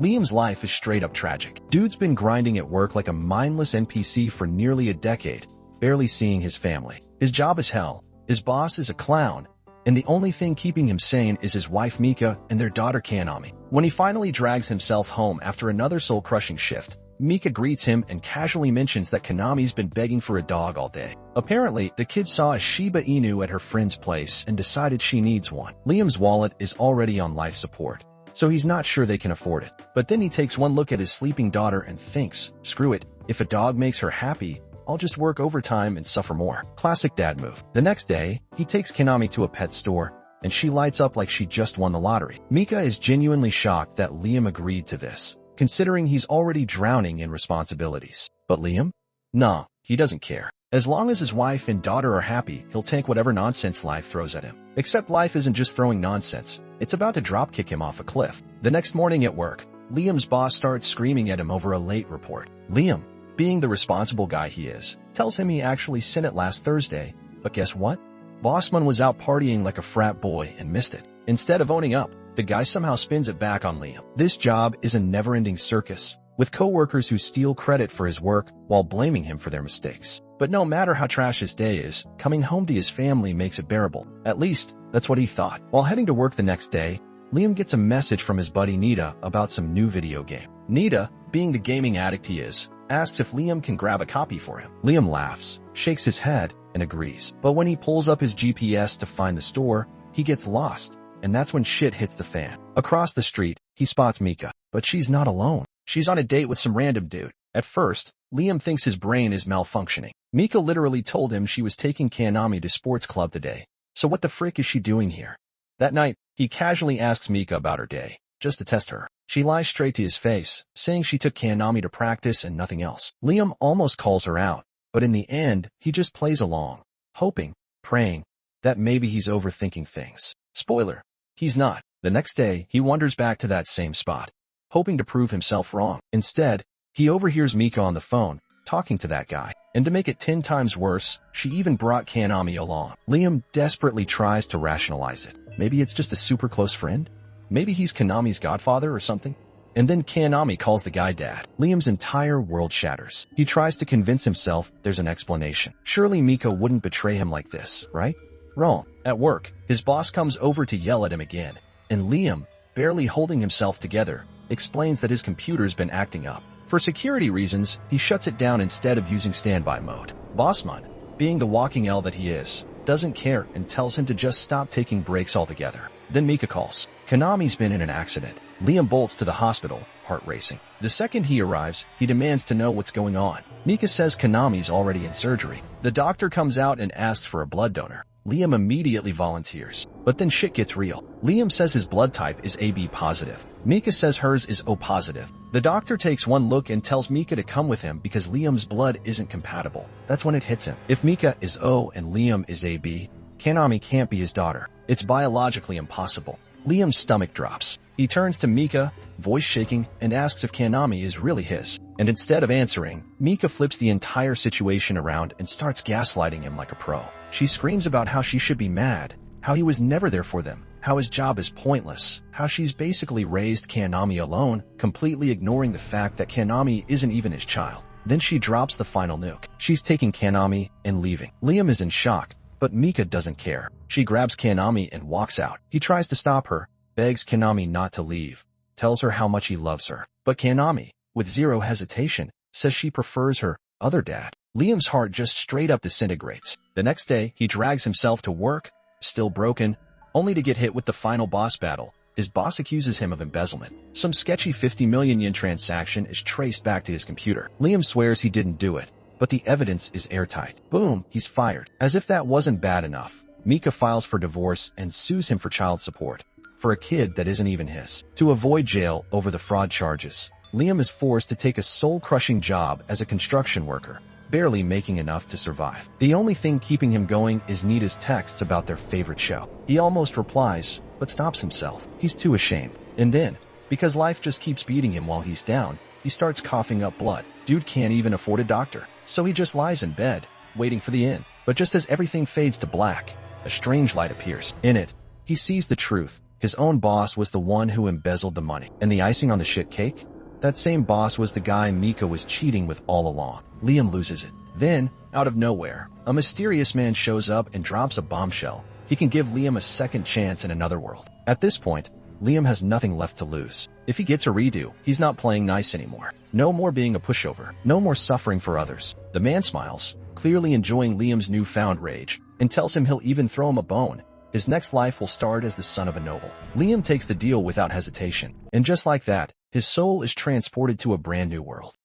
Liam's life is straight up tragic. Dude's been grinding at work like a mindless NPC for nearly a decade, barely seeing his family. His job is hell, his boss is a clown, and the only thing keeping him sane is his wife Mika and their daughter Kanami. When he finally drags himself home after another soul-crushing shift, Mika greets him and casually mentions that Kanami's been begging for a dog all day. Apparently, the kid saw a Shiba Inu at her friend's place and decided she needs one. Liam's wallet is already on life support, so he's not sure they can afford it. But then he takes one look at his sleeping daughter and thinks, screw it, if a dog makes her happy, I'll just work overtime and suffer more. Classic dad move. The next day, he takes Kanami to a pet store, and she lights up like she just won the lottery. Mika is genuinely shocked that Liam agreed to this, considering he's already drowning in responsibilities. But Liam? Nah, he doesn't care. As long as his wife and daughter are happy, he'll take whatever nonsense life throws at him. Except life isn't just throwing nonsense, it's about to dropkick him off a cliff. The next morning at work, Liam's boss starts screaming at him over a late report. Liam, being the responsible guy he is, tells him he actually sent it last Thursday, but guess what? Bossman was out partying like a frat boy and missed it. Instead of owning up, the guy somehow spins it back on Liam. This job is a never-ending circus, with coworkers who steal credit for his work while blaming him for their mistakes. But no matter how trash his day is, coming home to his family makes it bearable. At least, that's what he thought. While heading to work the next day, Liam gets a message from his buddy Nita about some new video game. Nita, being the gaming addict he is, asks if Liam can grab a copy for him. Liam laughs, shakes his head, and agrees. But when he pulls up his GPS to find the store, he gets lost, and that's when shit hits the fan. Across the street, he spots Mika, but she's not alone. She's on a date with some random dude. At first, Liam thinks his brain is malfunctioning. Mika literally told him she was taking Kanami to sports club today. So what the frick is she doing here? That night, he casually asks Mika about her day, just to test her. She lies straight to his face, saying she took Kanami to practice and nothing else. Liam almost calls her out, but in the end, he just plays along, hoping, praying, that maybe he's overthinking things. Spoiler, he's not. The next day, he wanders back to that same spot, hoping to prove himself wrong. Instead, he overhears Mika on the phone, talking to that guy. And to make it 10 times worse, she even brought Kanami along. Liam desperately tries to rationalize it. Maybe it's just a super close friend? Maybe he's Kanami's godfather or something? And then Kanami calls the guy dad. Liam's entire world shatters. He tries to convince himself there's an explanation. Surely Mika wouldn't betray him like this, right? Wrong. At work, his boss comes over to yell at him again, and Liam, barely holding himself together, explains that his computer's been acting up. For security reasons, he shuts it down instead of using standby mode. Bossman, being the walking L that he is, doesn't care and tells him to just stop taking breaks altogether. Then Mika calls. Kanami's been in an accident. Liam bolts to the hospital, heart racing. The second he arrives, he demands to know what's going on. Mika says Kanami's already in surgery. The doctor comes out and asks for a blood donor. Liam immediately volunteers. But then shit gets real. Liam says his blood type is AB positive. Mika says hers is O positive. The doctor takes one look and tells Mika to come with him because Liam's blood isn't compatible. That's when it hits him. If Mika is O and Liam is AB, Kanami can't be his daughter. It's biologically impossible. Liam's stomach drops. He turns to Mika, voice shaking, and asks if Kanami is really his. And instead of answering, Mika flips the entire situation around and starts gaslighting him like a pro. She screams about how she should be mad, how he was never there for them, how his job is pointless, how she's basically raised Kanami alone, completely ignoring the fact that Kanami isn't even his child. Then she drops the final nuke. She's taking Kanami and leaving. Liam is in shock, but Mika doesn't care. She grabs Kanami and walks out. He tries to stop her, begs Kanami not to leave, tells her how much he loves her. But Kanami, with zero hesitation, says she prefers her other dad. Liam's heart just straight up disintegrates. The next day, he drags himself to work, still broken, only to get hit with the final boss battle. His boss accuses him of embezzlement. Some sketchy 50 million yen transaction is traced back to his computer. Liam swears he didn't do it, but the evidence is airtight. Boom, he's fired. As if that wasn't bad enough, Mika files for divorce and sues him for child support, for a kid that isn't even his. To avoid jail over the fraud charges, Liam is forced to take a soul-crushing job as a construction worker, barely making enough to survive. The only thing keeping him going is Nita's texts about their favorite show. He almost replies, but stops himself. He's too ashamed. And then, because life just keeps beating him while he's down, he starts coughing up blood. Dude can't even afford a doctor, so he just lies in bed, waiting for the end. But just as everything fades to black, a strange light appears. In it, he sees the truth. His own boss was the one who embezzled the money. And the icing on the shit cake? That same boss was the guy Mika was cheating with all along. Liam loses it. Then, out of nowhere, a mysterious man shows up and drops a bombshell. He can give Liam a second chance in another world. At this point, Liam has nothing left to lose. If he gets a redo, he's not playing nice anymore. No more being a pushover. No more suffering for others. The man smiles, clearly enjoying Liam's newfound rage, and tells him he'll even throw him a bone. His next life will start as the son of a noble. Liam takes the deal without hesitation. And just like that, his soul is transported to a brand new world.